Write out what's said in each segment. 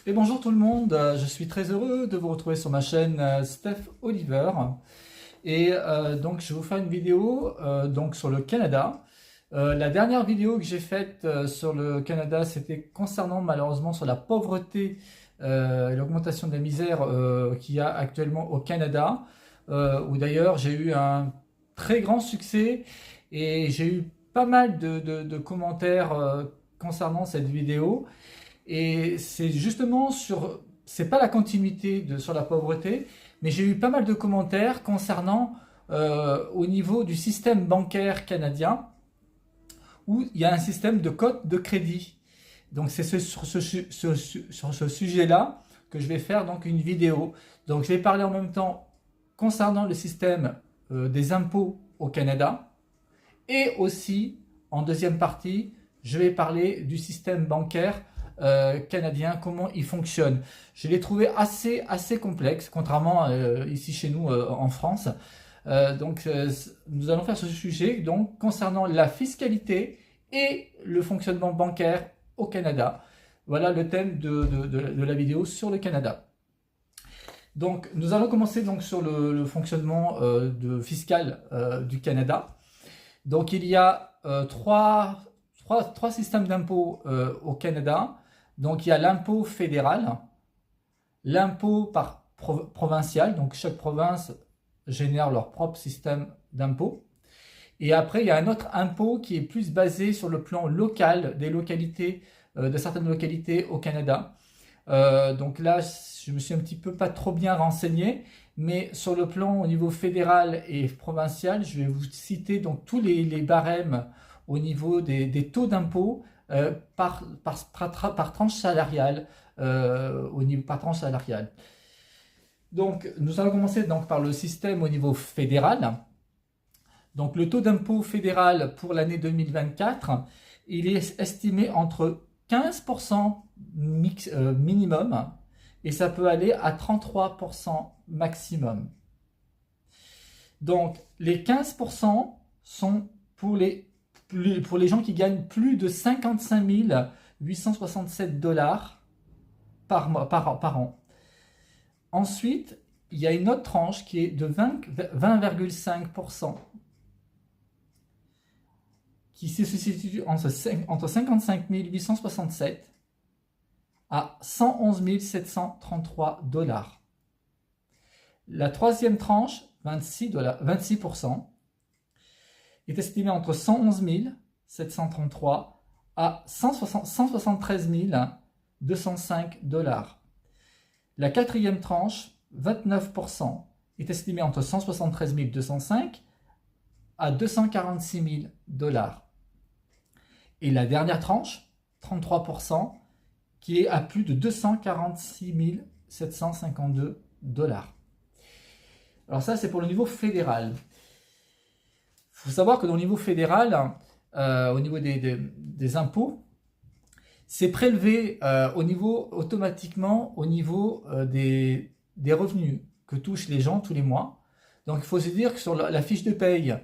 Et bonjour tout le monde, je suis très heureux de vous retrouver sur ma chaîne Steph Oliver. Donc je vais vous faire une vidéo donc sur le Canada. La dernière vidéo que j'ai faite sur le Canada, c'était concernant malheureusement sur la pauvreté et l'augmentation de la misère qu'il y a actuellement au Canada, où d'ailleurs j'ai eu un très grand succès et j'ai eu pas mal de commentaires concernant cette vidéo. Et c'est justement c'est pas la continuité sur la pauvreté, mais j'ai eu pas mal de commentaires concernant au niveau du système bancaire canadien, où il y a un système de cote de crédit. Donc c'est sur ce sujet-là que je vais faire donc une vidéo. Donc je vais parler en même temps concernant le système des impôts au Canada, et aussi en deuxième partie, je vais parler du système bancaire canadien, comment il fonctionne. Je l'ai trouvé assez complexe, contrairement ici chez nous en France. Nous allons faire ce sujet donc concernant la fiscalité et le fonctionnement bancaire au Canada. Voilà le thème de la vidéo sur le Canada. Donc, nous allons commencer donc sur le fonctionnement fiscal du Canada. Donc, il y a trois systèmes d'impôts au Canada. Donc, il y a l'impôt fédéral, l'impôt provincial. Donc, chaque province génère leur propre système d'impôt. Et après, il y a un autre impôt qui est plus basé sur le plan local des localités, de certaines localités au Canada. Donc là, je me suis un petit peu pas trop bien renseigné, mais sur le plan au niveau fédéral et provincial, je vais vous citer donc tous les barèmes au niveau des taux d'impôt par tranche salariale, par tranche salariale. Donc, nous allons commencer donc par le système au niveau fédéral. Donc, le taux d'impôt fédéral pour l'année 2024, il est estimé entre 15% minimum et ça peut aller à 33% maximum. Donc, les 15% sont pour les gens qui gagnent plus de 55 867 dollars par an. Ensuite, il y a une autre tranche qui est de 20,5%. Qui se situe entre 55 867 à 111 733 dollars. La troisième tranche, 26%, est estimée entre 111 733 à 173 205 dollars. La quatrième tranche, 29%, est estimée entre 173 205 à 246 000 dollars. Et la dernière tranche, 33%, qui est à plus de 246 752 dollars. Alors ça, c'est pour le niveau fédéral. Il faut savoir que dans le niveau fédéral, au niveau des impôts, c'est prélevé automatiquement au niveau des revenus que touchent les gens tous les mois. Donc il faut se dire que sur la fiche de paye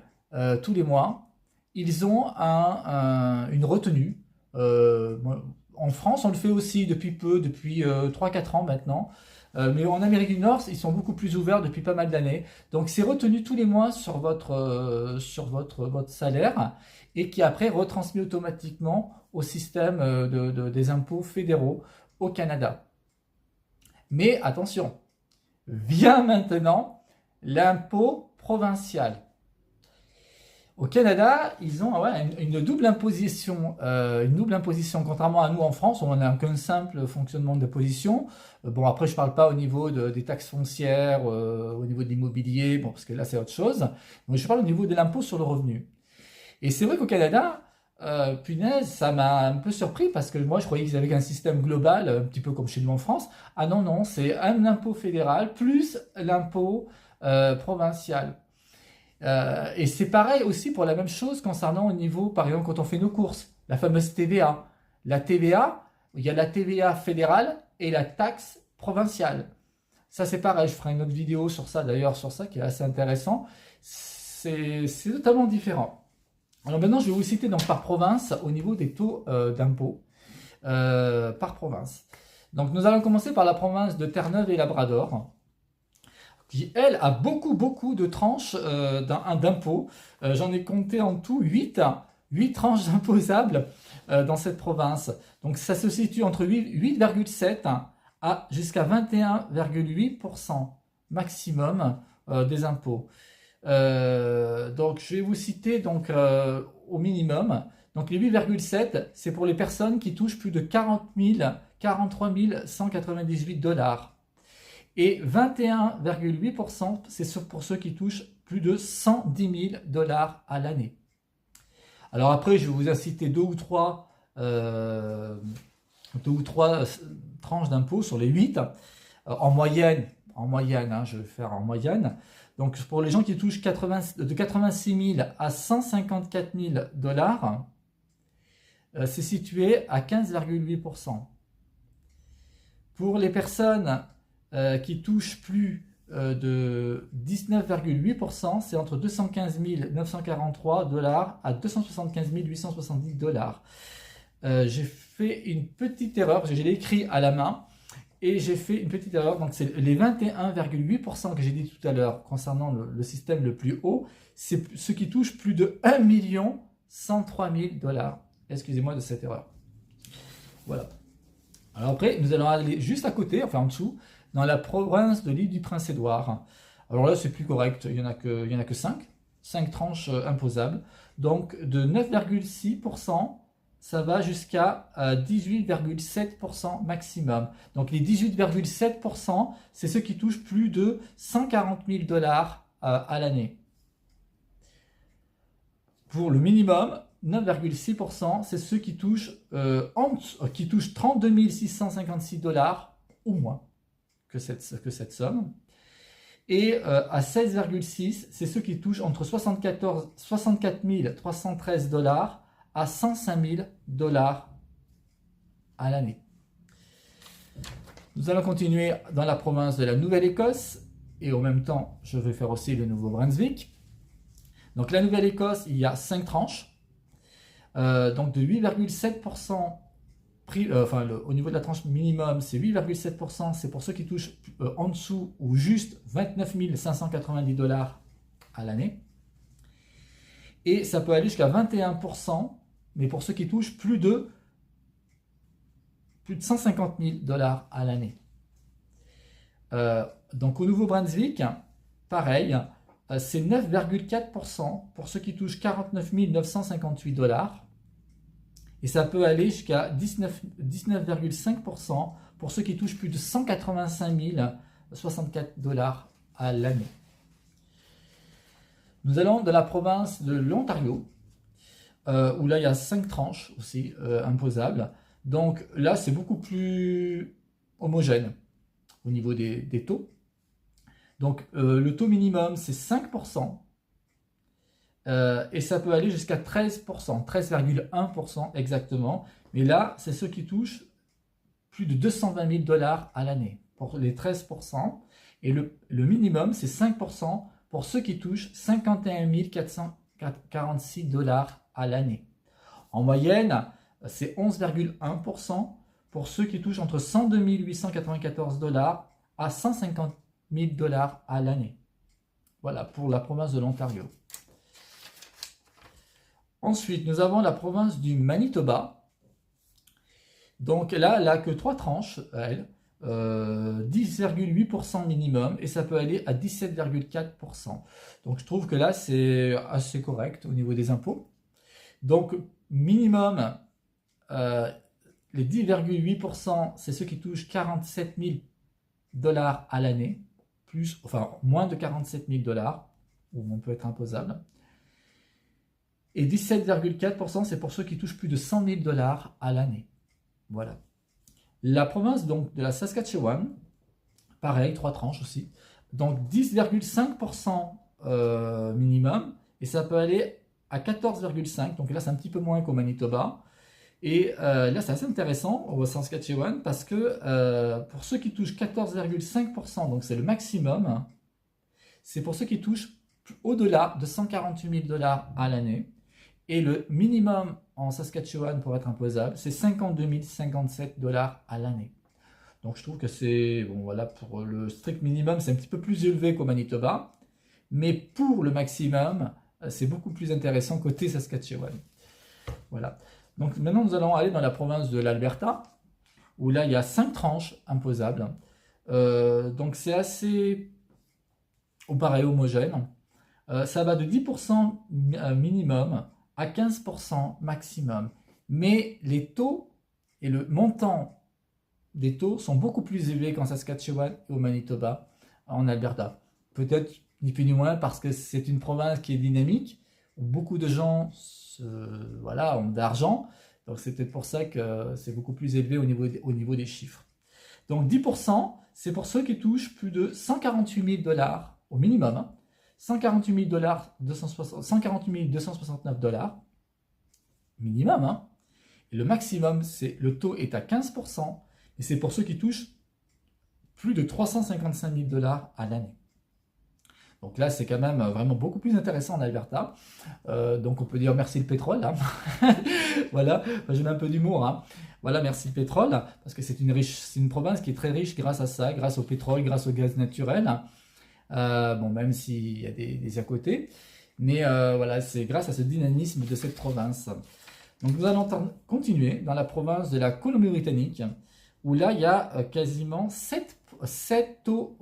tous les mois, ils ont une retenue. En France, on le fait aussi depuis 3-4 ans maintenant. Mais en Amérique du Nord, ils sont beaucoup plus ouverts depuis pas mal d'années. Donc c'est retenu tous les mois sur votre salaire et qui après retransmis automatiquement au système des impôts fédéraux au Canada. Mais attention, vient maintenant l'impôt provincial. Au Canada, ils ont une double imposition, contrairement à nous en France, où on n'a qu'un simple fonctionnement d'imposition. Bon, après, je ne parle pas au niveau des taxes foncières, au niveau de l'immobilier, bon, parce que là, c'est autre chose. Mais je parle au niveau de l'impôt sur le revenu. Et c'est vrai qu'au Canada, punaise, ça m'a un peu surpris, parce que moi, je croyais qu'ils avaient un système global, un petit peu comme chez nous en France. Ah non, c'est un impôt fédéral plus l'impôt provincial. Et c'est pareil aussi pour la même chose concernant au niveau, par exemple, quand on fait nos courses, la fameuse TVA. La TVA, il y a la TVA fédérale et la taxe provinciale. Ça, c'est pareil, je ferai une autre vidéo sur ça, d'ailleurs, sur ça, qui est assez intéressant. C'est totalement différent. Alors maintenant, je vais vous citer donc par province au niveau des taux d'impôt par province. Donc nous allons commencer par la province de Terre-Neuve et Labrador, qui elle a beaucoup de tranches d'impôts. J'en ai compté en tout 8 tranches imposables dans cette province. Donc ça se situe entre 8,7 à jusqu'à 21,8% maximum des impôts. Donc je vais vous citer donc, au minimum. Donc les 8,7, c'est pour les personnes qui touchent plus de 43 198 dollars. Et 21,8%, c'est pour ceux qui touchent plus de 110 000 dollars à l'année. Alors après, je vais vous citer deux ou trois tranches d'impôts sur les 8. En moyenne, hein, je vais faire en moyenne. Donc pour les gens qui touchent de 86 000 à 154 000 dollars, c'est situé à 15,8%. Pour les personnes qui touchent plus de 19,8%, c'est entre 215 943 dollars à 275 870 dollars. J'ai fait une petite erreur, je l'ai écrit à la main, et j'ai fait une petite erreur. Donc c'est les 21,8% que j'ai dit tout à l'heure concernant le système le plus haut, c'est ceux qui touchent plus de 1 103 000 dollars. Excusez-moi de cette erreur. Voilà. Alors après, nous allons aller juste à côté, enfin en dessous, dans la province de l'île du Prince-Édouard. Alors là, c'est plus correct, il n'y en a que 5 tranches imposables. Donc de 9,6%, ça va jusqu'à 18,7% maximum. Donc les 18,7%, c'est ceux qui touchent plus de 140 000 dollars à l'année. Pour le minimum, 9,6%, c'est ceux qui touchent 32 656 dollars ou moins que cette somme. Et à 16,6, c'est ceux qui touchent entre 64 313 dollars à 105 000 dollars à l'année. Nous allons continuer dans la province de la Nouvelle-Écosse et en même temps, je vais faire aussi le Nouveau-Brunswick. Donc la Nouvelle-Écosse, il y a 5 tranches. Donc de 8,7%, au niveau de la tranche minimum, c'est 8,7%, c'est pour ceux qui touchent en dessous ou juste 29 590 dollars à l'année. Et ça peut aller jusqu'à 21%, mais pour ceux qui touchent plus de 150 000 dollars à l'année. Donc au Nouveau-Brunswick, pareil, c'est 9,4% pour ceux qui touchent 49 958 dollars. Et ça peut aller jusqu'à 19,5% pour ceux qui touchent plus de 185 064 dollars à l'année. Nous allons de la province de l'Ontario, où là il y a 5 tranches aussi imposables. Donc là c'est beaucoup plus homogène au niveau des taux. Donc le taux minimum c'est 5%. Et ça peut aller jusqu'à 13%, 13,1% exactement. Mais là, c'est ceux qui touchent plus de 220 000 dollars à l'année pour les 13%. Et le minimum, c'est 5% pour ceux qui touchent 51 446 dollars à l'année. En moyenne, c'est 11,1% pour ceux qui touchent entre 102 894 dollars à 150 000 dollars à l'année. Voilà pour la province de l'Ontario. Ensuite, nous avons la province du Manitoba. Donc là, elle n'a que 3 tranches, elle. 10,8% minimum et ça peut aller à 17,4%. Donc je trouve que là, c'est assez correct au niveau des impôts. Donc minimum, les 10,8%, c'est ceux qui touchent 47 000 dollars à l'année, moins de 47 000 dollars, où on peut être imposable. Et 17,4%, c'est pour ceux qui touchent plus de 100 000 dollars à l'année. Voilà. La province donc de la Saskatchewan, pareil, 3 tranches aussi. Donc 10,5% minimum, et ça peut aller à 14,5%. Donc là, c'est un petit peu moins qu'au Manitoba. Et là, c'est assez intéressant au Saskatchewan parce que pour ceux qui touchent 14,5%, donc c'est le maximum, c'est pour ceux qui touchent au-delà de 148 000 dollars à l'année. Et le minimum en Saskatchewan pour être imposable, c'est 52 057 dollars à l'année. Donc je trouve que c'est, bon voilà, pour le strict minimum, c'est un petit peu plus élevé qu'au Manitoba, mais pour le maximum, c'est beaucoup plus intéressant côté Saskatchewan. Voilà. Donc maintenant, nous allons aller dans la province de l'Alberta, où là, il y a 5 tranches imposables. Donc c'est assez, pareil, homogène. Ça va de 10% minimum à 15% maximum. Mais les taux et le montant des taux sont beaucoup plus élevés qu'en Saskatchewan et au Manitoba, en Alberta. Peut-être ni plus ni moins parce que c'est une province qui est dynamique, où beaucoup de gens voilà, ont d'argent. Donc c'est peut-être pour ça que c'est beaucoup plus élevé au niveau des chiffres. Donc 10%, c'est pour ceux qui touchent plus de 148 000 $ au minimum. Hein. 148 000 $, 148 269 $ minimum. Hein. Et le maximum, le taux est à 15%, et c'est pour ceux qui touchent plus de 355 000 $ à l'année. Donc là, c'est quand même vraiment beaucoup plus intéressant en Alberta. Donc on peut dire merci le pétrole. Hein. Voilà, enfin, je mets un peu d'humour. Hein. Voilà, merci le pétrole, parce que c'est une province qui est très riche grâce à ça, grâce au pétrole, grâce au gaz naturel. Bon, même s'il y a des à côté. Mais voilà, c'est grâce à ce dynamisme de cette province. Donc nous allons continuer dans la province de la Colombie-Britannique, où là, il y a quasiment 7 taux,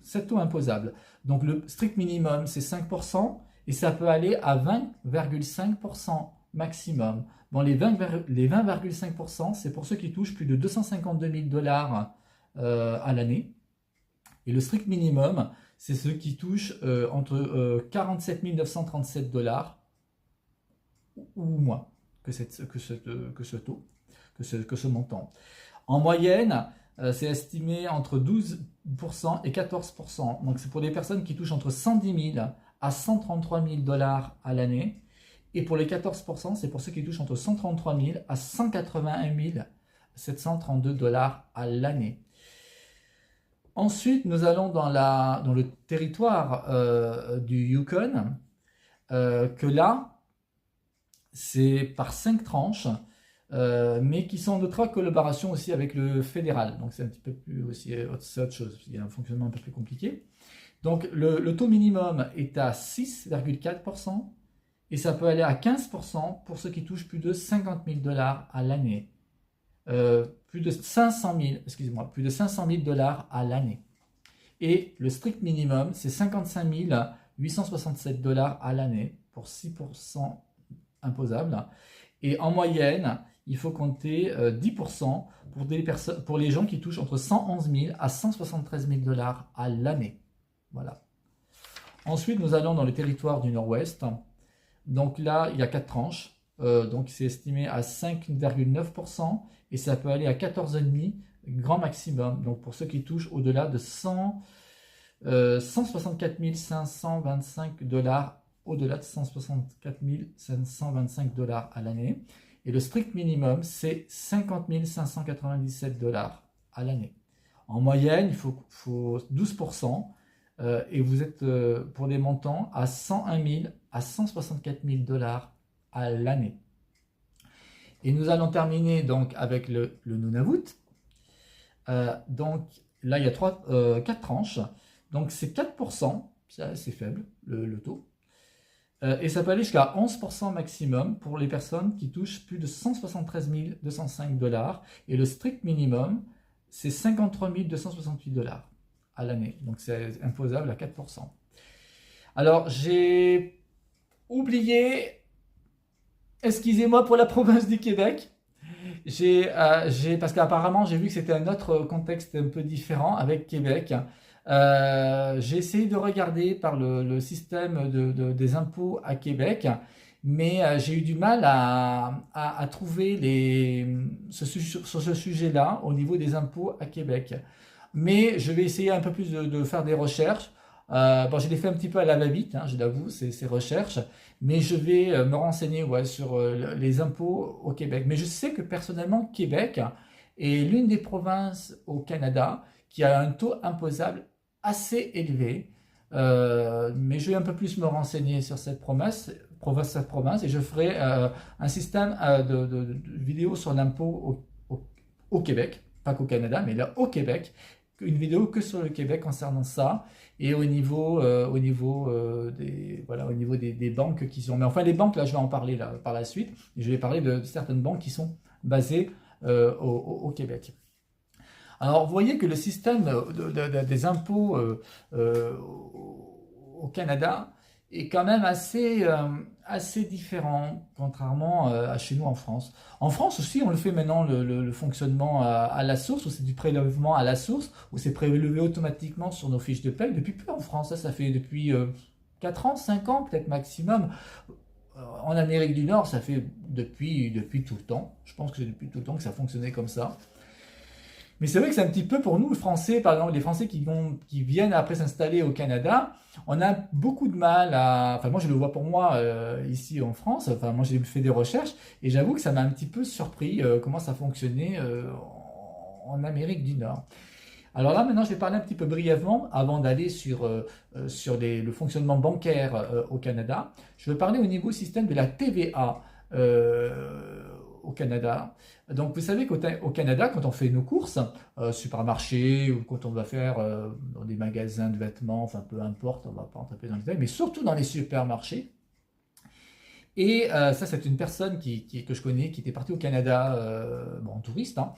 7 taux imposables. Donc le strict minimum, c'est 5%, et ça peut aller à 20,5% maximum. Bon, les 20,5%, c'est pour ceux qui touchent plus de 252 000 $ à l'année. Et le strict minimum, c'est ceux qui touchent entre 47 937 $ ou moins que ce taux, que ce montant. En moyenne, c'est estimé entre 12% et 14%. Donc c'est pour les personnes qui touchent entre 110 000 à 133 000 $ à l'année. Et pour les 14%, c'est pour ceux qui touchent entre 133 000 à 181 732 $ à l'année. Ensuite, nous allons dans le territoire du Yukon, que là, c'est par 5 tranches, mais qui sont en étroite collaboration aussi avec le fédéral. Donc c'est un petit peu plus aussi, c'est autre chose, il y a un fonctionnement un peu plus compliqué. Donc le taux minimum est à 6,4%, et ça peut aller à 15% pour ceux qui touchent plus de 50 000 $ à l'année. Plus de 500 000 $ à l'année. Et le strict minimum, c'est 55 867 $ à l'année pour 6% imposable. Et en moyenne, il faut compter 10% pour les gens qui touchent entre 111 000 à 173 000 $ à l'année. Voilà. Ensuite, nous allons dans le territoire du Nord-Ouest. Donc là, il y a 4 tranches. Donc c'est estimé à 5,9%, et ça peut aller à 14,5% grand maximum. Donc pour ceux qui touchent au-delà de 164 525 $, au-delà de 164 525 $ à l'année. Et le strict minimum, c'est 50 597 $ à l'année. En moyenne, il faut 12%, et vous êtes pour des montants à 101 000 à 164 000 $ à l'année. Et nous allons terminer donc avec le Nunavut. Donc là, il y a 4 tranches. Donc c'est 4%, c'est faible le taux. Et ça peut aller jusqu'à 11% maximum pour les personnes qui touchent plus de 173 205 $. Et le strict minimum, c'est 53 268 $ à l'année. Donc c'est imposable à 4%. Alors j'ai oublié, excusez-moi pour la province du Québec, parce qu'apparemment j'ai vu que c'était un autre contexte un peu différent avec Québec. J'ai essayé de regarder par le système des impôts à Québec, mais j'ai eu du mal à trouver sur ce sujet-là au niveau des impôts à Québec. Mais je vais essayer un peu plus de faire des recherches. Bon, je l'ai fait un petit peu à la va-vite, hein, je l'avoue, ces recherches, mais je vais me renseigner sur les impôts au Québec. Mais je sais que personnellement, Québec est l'une des provinces au Canada qui a un taux imposable assez élevé. Mais je vais un peu plus me renseigner sur cette province, et je ferai un système de vidéos sur l'impôt au Québec, pas qu'au Canada, mais là au Québec, une vidéo que sur le Québec concernant ça, et voilà, au niveau des banques qui sont. Mais enfin, les banques, là, je vais en parler là, par la suite, et je vais parler de certaines banques qui sont basées au Québec. Alors, vous voyez que le système des impôts au Canada est quand même assez différent, contrairement à chez nous en France. En France aussi, on le fait maintenant, le fonctionnement à la source, où c'est du prélèvement à la source, où c'est prélevé automatiquement sur nos fiches de paie. Depuis peu en France, ça fait depuis 4 ans, 5 ans peut-être maximum. En Amérique du Nord, ça fait depuis tout le temps. Je pense que c'est depuis tout le temps que ça fonctionnait comme ça. Mais c'est vrai que c'est un petit peu pour nous, les Français, par exemple, les Français qui viennent après s'installer au Canada, on a beaucoup de mal à. Enfin, moi, je le vois pour moi ici en France. Enfin, moi, j'ai fait des recherches et j'avoue que ça m'a un petit peu surpris comment ça fonctionnait en Amérique du Nord. Alors là, maintenant, je vais parler un petit peu brièvement avant d'aller sur le fonctionnement bancaire au Canada. Je vais parler au niveau système de la TVA au Canada. Donc, vous savez qu'au Canada, quand on fait nos courses, supermarché ou quand on va faire dans des magasins de vêtements, enfin peu importe, on ne va pas entrer dans les détails, mais surtout dans les supermarchés. Et ça, c'est une personne que je connais qui était partie au Canada, en touriste, hein.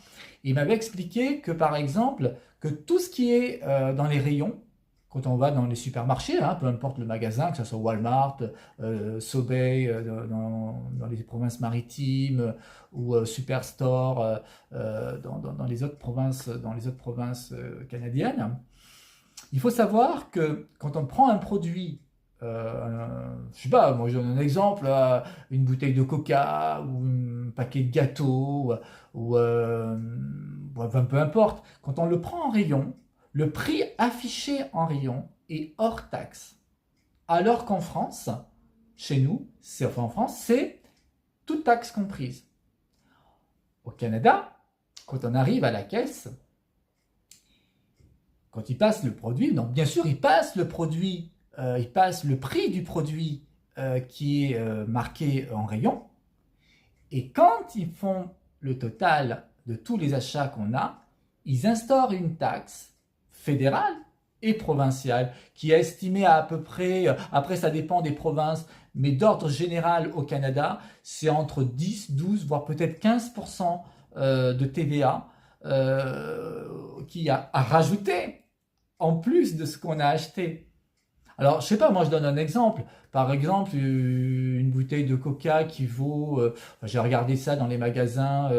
Il m'avait expliqué que, par exemple, que tout ce qui est dans les rayons, quand on va dans les supermarchés, hein, peu importe le magasin, que ce soit Walmart, Sobey dans les provinces maritimes ou Superstore dans les autres provinces, canadiennes, il faut savoir que quand on prend un produit, je sais pas, moi je donne un exemple, une bouteille de coca ou un paquet de gâteaux enfin, peu importe, quand on le prend en rayon, le prix affiché en rayon est hors taxe. Alors qu'en France, chez nous, c'est toute taxe comprise. Au Canada, quand on arrive à la caisse, quand ils passent le produit, donc bien sûr ils passent le produit, ils passent le prix du produit qui est marqué en rayon, et quand ils font le total de tous les achats qu'on a, ils instaurent une taxe fédérale et provinciale qui est estimée à peu près, après ça dépend des provinces, mais d'ordre général au Canada, c'est entre 10, 12, voire peut-être 15% de TVA qui a à rajouter en plus de ce qu'on a acheté. Alors, je sais pas, moi je donne un exemple. Par exemple, une bouteille de coca qui vaut, j'ai regardé ça dans les magasins,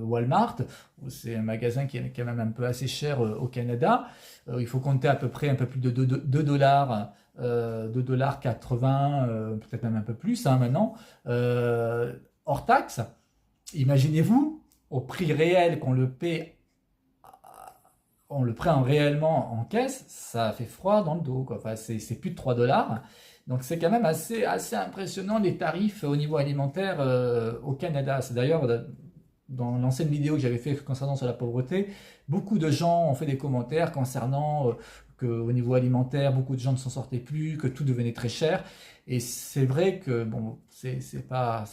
Walmart. C'est un magasin qui est quand même un peu assez cher au Canada. Il faut compter à peu près un peu plus de 2 dollars, 2,80 $, peut-être même un peu plus hein, maintenant, hors taxe. Imaginez-vous, au prix réel qu'on le paie, on le prend réellement en caisse, ça fait froid dans le dos, quoi. Enfin, c'est plus de 3 dollars. Donc c'est quand même assez impressionnant les tarifs au niveau alimentaire au Canada. C'est d'ailleurs dans l'ancienne vidéo que j'avais fait concernant sur la pauvreté, beaucoup de gens ont fait des commentaires concernant qu'au niveau alimentaire, beaucoup de gens ne s'en sortaient plus, que tout devenait très cher. Et c'est vrai que bon, c'est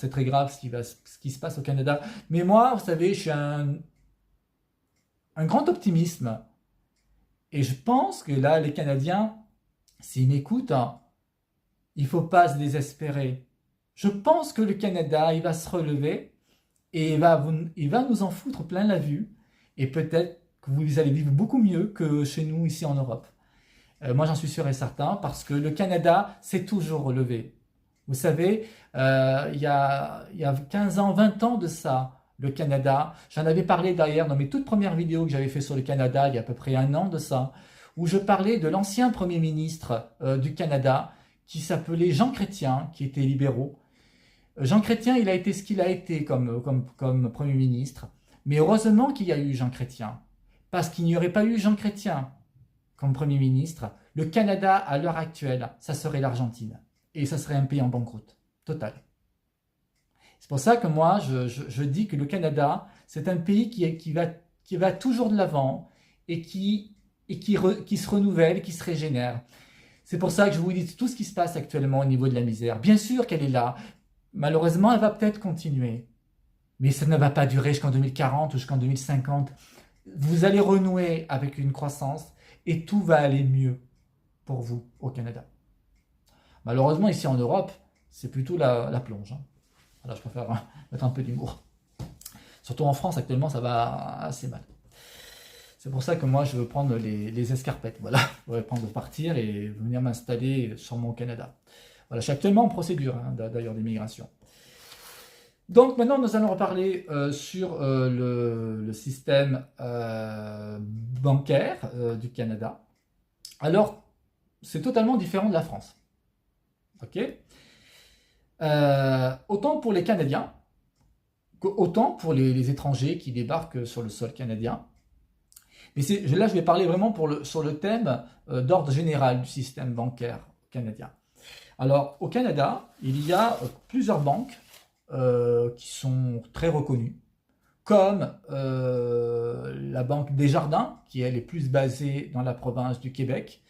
très grave ce qui se passe au Canada. Mais moi, vous savez, je suis un grand optimisme. Et je pense que là, les Canadiens, s'ils m'écoutent, hein, il ne faut pas se désespérer. Je pense que le Canada, il va se relever et il va nous en foutre plein la vue. Et peut-être que vous allez vivre beaucoup mieux que chez nous, ici en Europe. Moi, j'en suis sûr et certain, parce que le Canada s'est toujours relevé. Vous savez, il y a 15 ans, 20 ans de ça, le Canada, j'en avais parlé d'ailleurs dans mes toutes premières vidéos que j'avais fait sur le Canada, il y a à peu près 1 an de ça, où je parlais de l'ancien Premier ministre du Canada, qui s'appelait Jean Chrétien, qui était libéraux. Jean Chrétien, il a été ce qu'il a été comme Premier ministre, mais heureusement qu'il y a eu Jean Chrétien, parce qu'il n'y aurait pas eu Jean Chrétien comme Premier ministre, le Canada, à l'heure actuelle, ça serait l'Argentine. Et ça serait un pays en banqueroute, total. C'est pour ça que moi, je dis que le Canada, c'est un pays qui va toujours de l'avant et qui se renouvelle, qui se régénère. C'est pour ça que je vous dis tout ce qui se passe actuellement au niveau de la misère. Bien sûr qu'elle est là. Malheureusement, elle va peut-être continuer. mais ça ne va pas durer jusqu'en 2040 ou jusqu'en 2050. Vous allez renouer avec une croissance et tout va aller mieux pour vous au Canada. Malheureusement, ici en Europe, c'est plutôt la plonge. Hein. Voilà, je préfère mettre un peu d'humour. Surtout en France, actuellement, ça va assez mal. C'est pour ça que moi, je veux prendre les escarpettes. Voilà, je veux prendre partir et venir m'installer sûrement au Canada. Voilà, je suis actuellement en procédure, hein, d'ailleurs, d'immigration. Donc maintenant, nous allons reparler sur le système bancaire du Canada. Alors, c'est totalement différent de la France. Ok, autant pour les Canadiens, autant pour les étrangers qui débarquent sur le sol canadien. Mais là, je vais parler vraiment sur le thème d'ordre général du système bancaire canadien. Alors, au Canada, il y a plusieurs banques qui sont très reconnues, comme la Banque Desjardins, qui elle est plus basée dans la province du Québec,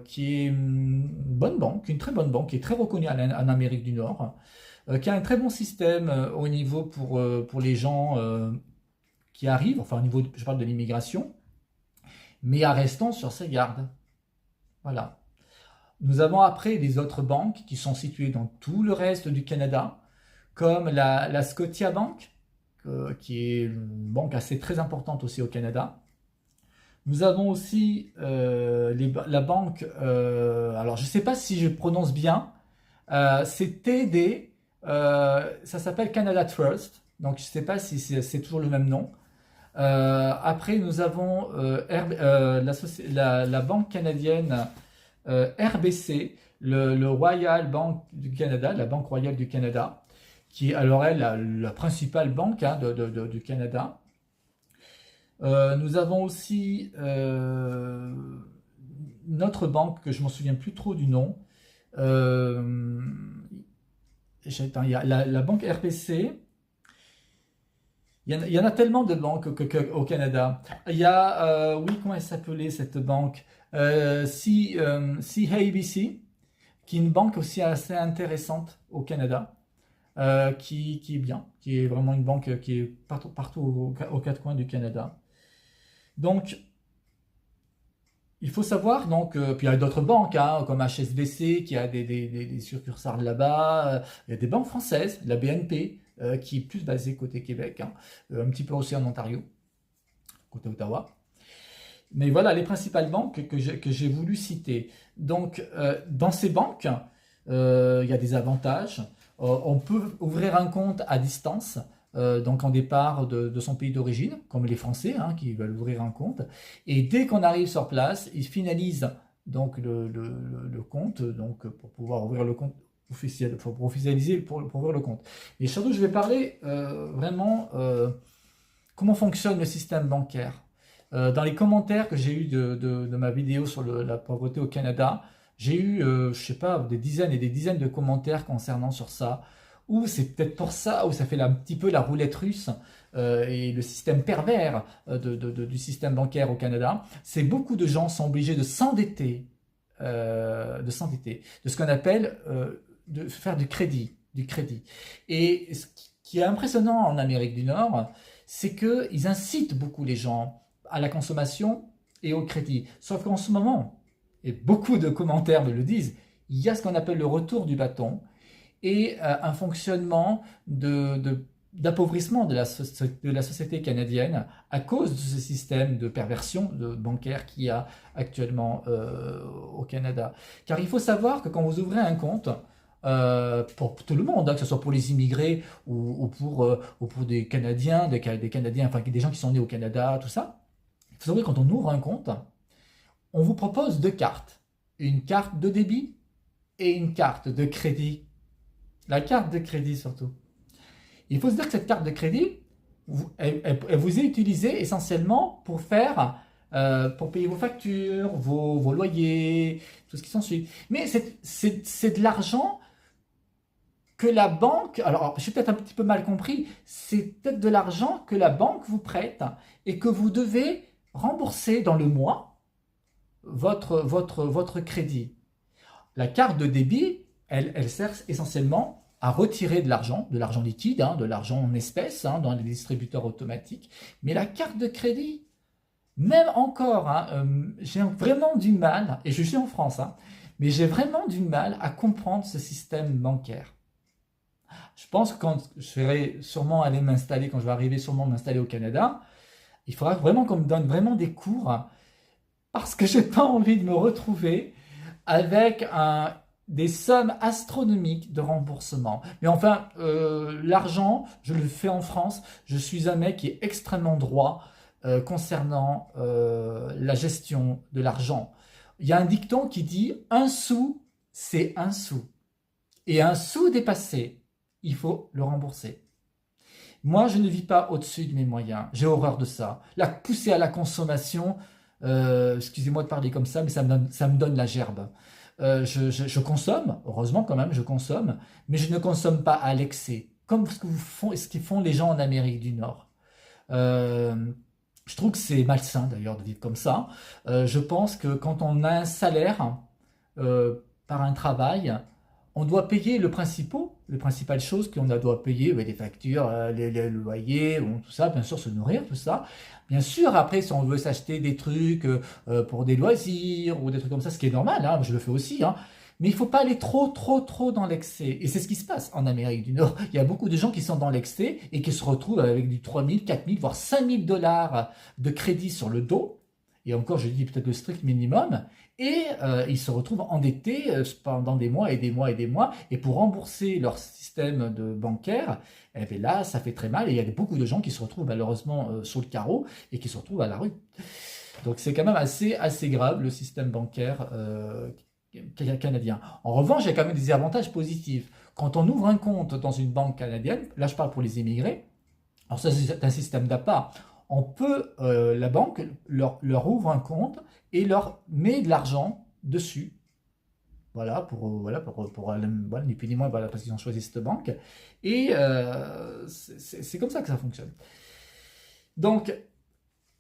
qui est une bonne banque, une très bonne banque, qui est très reconnue en Amérique du Nord, qui a un très bon système au niveau pour les gens qui arrivent, enfin au niveau, je parle de l'immigration, mais en restant sur ses gardes. Voilà. Nous avons après des autres banques qui sont situées dans tout le reste du Canada, comme la Scotiabank, qui est une banque assez très importante aussi au Canada. Nous avons aussi la banque, alors je ne sais pas si je prononce bien, c'est TD, ça s'appelle Canada Trust, donc je ne sais pas si c'est toujours le même nom. Après, nous avons la banque canadienne RBC, le Royal Bank du Canada, la Banque Royale du Canada, qui est alors elle la principale banque hein, du Canada. Nous avons aussi notre banque, que je ne m'en souviens plus trop du nom. Il y a la banque RBC. Il y en a tellement de banques au Canada. Il y a, oui, comment elle s'appelait cette banque CIBC, qui est une banque aussi assez intéressante au Canada, qui est bien, qui est vraiment une banque qui est partout aux quatre coins du Canada. Donc, il faut savoir, donc, puis il y a d'autres banques, hein, comme HSBC, qui a des succursales là-bas. Il y a des banques françaises, la BNP, qui est plus basée côté Québec, hein, un petit peu aussi en Ontario, côté Ottawa. Mais voilà les principales banques que j'ai voulu citer. Donc, dans ces banques, il y a des avantages. On peut ouvrir un compte à distance, donc en départ de son pays d'origine, comme les Français hein, qui veulent ouvrir un compte. Et dès qu'on arrive sur place, ils finalisent donc le compte, donc pour pouvoir ouvrir le compte officiel, pour officialiser pour ouvrir le compte. Et surtout, je vais parler vraiment comment fonctionne le système bancaire. Dans les commentaires que j'ai eu de ma vidéo sur la pauvreté au Canada, j'ai eu, je sais pas, des dizaines et des dizaines de commentaires concernant sur ça, ou c'est peut-être pour ça, où ça fait un petit peu la roulette russe et le système pervers du système bancaire au Canada. C'est beaucoup de gens sont obligés de s'endetter, de ce qu'on appelle de faire du crédit. Et ce qui est impressionnant en Amérique du Nord, c'est qu'ils incitent beaucoup les gens à la consommation et au crédit. Sauf qu'en ce moment, et beaucoup de commentaires me le disent, il y a ce qu'on appelle le retour du bâton et un fonctionnement d'appauvrissement de la société canadienne à cause de ce système de perversion bancaire qu'il y a actuellement au Canada. Car il faut savoir que quand vous ouvrez un compte, pour tout le monde, hein, que ce soit pour les immigrés ou pour des Canadiens, des Canadiens, enfin des gens qui sont nés au Canada, tout ça, il faut savoir que quand on ouvre un compte, on vous propose deux cartes. Une carte de débit et une carte de crédit. La carte de crédit surtout. Il faut se dire que cette carte de crédit, elle vous est utilisée essentiellement pour pour payer vos factures, vos loyers, tout ce qui s'ensuit. Mais c'est de l'argent que la banque, alors je suis peut-être un petit peu mal compris, c'est peut-être de l'argent que la banque vous prête et que vous devez rembourser dans le mois votre crédit. La carte de débit, elle sert essentiellement à retirer de l'argent liquide, hein, de l'argent en espèces, hein, dans les distributeurs automatiques. Mais la carte de crédit, même encore, hein, j'ai vraiment du mal, et je suis en France, hein, mais j'ai vraiment du mal à comprendre ce système bancaire. Je pense que quand je vais sûrement aller m'installer, quand je vais arriver sûrement m'installer au Canada, il faudra vraiment qu'on me donne vraiment des cours, parce que j'ai pas envie de me retrouver avec des sommes astronomiques de remboursement. Mais enfin, l'argent, je le fais en France. Je suis un mec qui est extrêmement droit concernant la gestion de l'argent. Il y a un dicton qui dit « un sou, c'est un sou ». Et un sou dépassé, il faut le rembourser. Moi, je ne vis pas au-dessus de mes moyens. J'ai horreur de ça. La pousser à la consommation, excusez-moi de parler comme ça, mais ça me donne la gerbe. Je consomme, heureusement quand même, je consomme, mais je ne consomme pas à l'excès, comme ce qu'ils font les gens en Amérique du Nord. Je trouve que c'est malsain d'ailleurs de vivre comme ça. Je pense que quand on a un salaire par un travail, on doit payer les principales choses qu'on doit payer, les factures, les loyers, tout ça, bien sûr se nourrir, tout ça. Bien sûr, après, si on veut s'acheter des trucs pour des loisirs ou des trucs comme ça, ce qui est normal, hein, je le fais aussi, hein, mais il ne faut pas aller trop dans l'excès. Et c'est ce qui se passe en Amérique du Nord. Il y a beaucoup de gens qui sont dans l'excès et qui se retrouvent avec du 3 000, 4 000, voire 5 000 $ de crédit sur le dos. Et encore, je dis peut-être le strict minimum, et ils se retrouvent endettés pendant des mois et des mois et des mois, et pour rembourser leur système bancaire, eh bien là, ça fait très mal, et il y a beaucoup de gens qui se retrouvent malheureusement sur le carreau, et qui se retrouvent à la rue. Donc c'est quand même assez grave, le système bancaire canadien. En revanche, il y a quand même des avantages positifs. Quand on ouvre un compte dans une banque canadienne, là je parle pour les immigrés, alors ça c'est un système d'appart, on peut, la banque leur ouvre un compte et leur met de l'argent dessus. Voilà, ni plus ni moins, voilà, parce qu'ils ont choisi cette banque. Et c'est comme ça que ça fonctionne. Donc,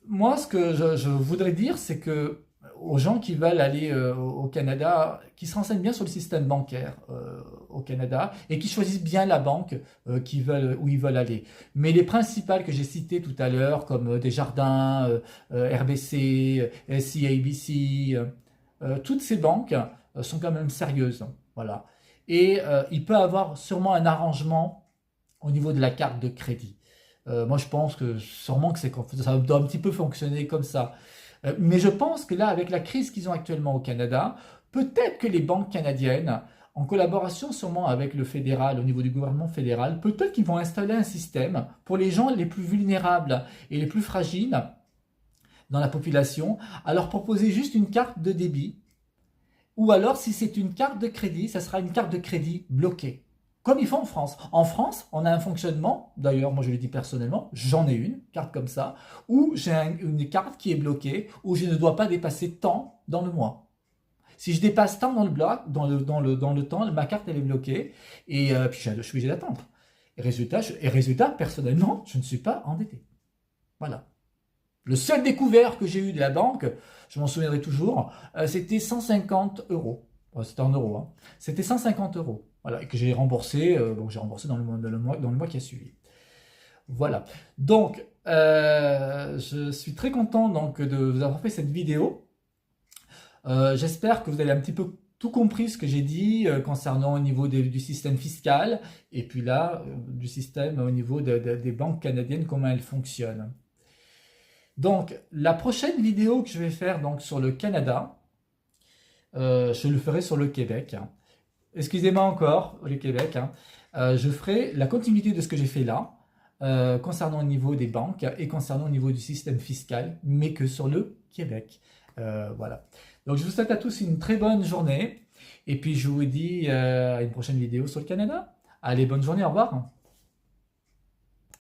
moi, ce que je voudrais dire, c'est que aux gens qui veulent aller au Canada, qui se renseignent bien sur le système bancaire au Canada et qui choisissent bien la banque où ils veulent aller. Mais les principales que j'ai citées tout à l'heure, comme Desjardins, RBC, SCABC, toutes ces banques sont quand même sérieuses. Voilà. Et il peut avoir sûrement un arrangement au niveau de la carte de crédit. Moi, je pense que sûrement que ça doit un petit peu fonctionner comme ça. Mais je pense que là, avec la crise qu'ils ont actuellement au Canada, peut-être que les banques canadiennes, en collaboration sûrement avec le fédéral, au niveau du gouvernement fédéral, peut-être qu'ils vont installer un système pour les gens les plus vulnérables et les plus fragiles dans la population, à leur proposer juste une carte de débit, ou alors si c'est une carte de crédit, ça sera une carte de crédit bloquée. Comme ils font en France. En France, on a un fonctionnement, d'ailleurs, moi je le dis personnellement, j'en ai une, carte comme ça, où j'ai une carte qui est bloquée, où je ne dois pas dépasser tant dans le mois. Si je dépasse tant dans le bloc, dans le temps, ma carte elle est bloquée, et puis je suis obligé d'attendre. Et résultat, personnellement, je ne suis pas endetté. Voilà. Le seul découvert que j'ai eu de la banque, je m'en souviendrai toujours, c'était 150 €. C'était en euros, hein. C'était 150 €. Voilà, et que j'ai remboursé, j'ai remboursé dans le mois qui a suivi. Voilà. Donc, je suis très content donc, de vous avoir fait cette vidéo. J'espère que vous avez un petit peu tout compris ce que j'ai dit concernant au niveau du système fiscal, et puis là, du système au niveau des banques canadiennes, comment elles fonctionnent. Donc, la prochaine vidéo que je vais faire donc, sur le Canada, je le ferai sur le Québec. Hein. Excusez-moi encore, le Québec. Hein. Je ferai la continuité de ce que j'ai fait là, concernant au niveau des banques et concernant au niveau du système fiscal, mais que sur le Québec. Voilà. Donc, je vous souhaite à tous une très bonne journée. Et puis, je vous dis à une prochaine vidéo sur le Canada. Allez, bonne journée, au revoir.